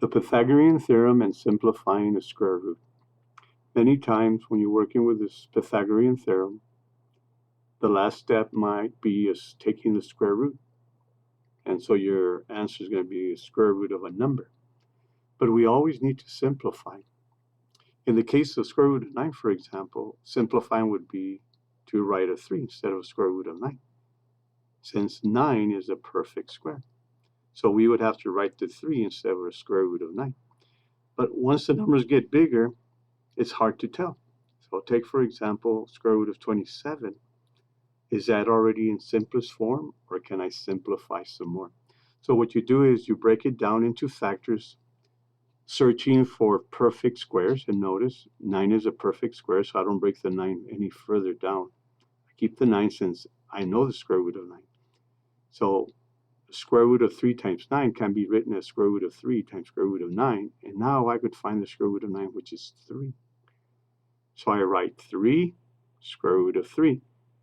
The Pythagorean theorem and simplifying a square root. Many times when you're working with this Pythagorean theorem, the last step might be taking the square root. And so your answer is going to be a square root of a number. But we always need to simplify. In the case of square root of 9, for example, simplifying would be to write a 3 instead of a square root of 9, since 9 is a perfect square. So we would have to write the 3 instead of a square root of 9. But once the numbers get bigger, it's hard to tell. So take, for example, square root of 27. Is that already in simplest form, or can I simplify some more? So what you do is you break it down into factors, searching for perfect squares. And notice 9 is a perfect square, so I don't break the 9 any further down. I keep the 9 since I know the square root of 9. So the square root of 3 times 9 can be written as square root of 3 times square root of 9. And now I could find the square root of 9, which is 3. So I write 3 square root of 3.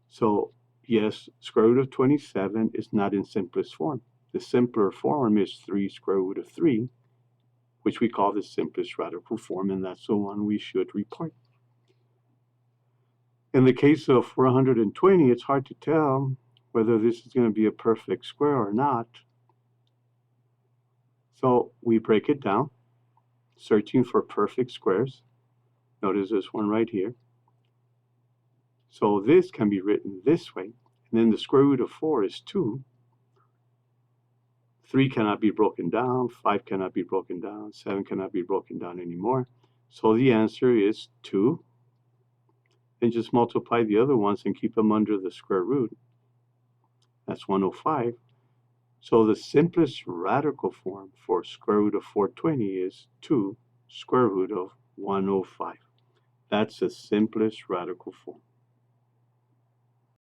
So yes, square root of 27 is not in simplest form. The simpler form is 3 square root of 3, which we call the simplest radical form, and that's the one we should report. In the case of 420, it's hard to tell whether this is going to be a perfect square or not. So we break it down, searching for perfect squares. Notice this one right here. So this can be written this way. And then the square root of 4 is 2. 3 cannot be broken down. 5 cannot be broken down. 7 cannot be broken down anymore. So the answer is 2. Then just multiply the other ones and keep them under the square root. That's 105. So the simplest radical form for square root of 420 is 2 square root of 105. That's the simplest radical form.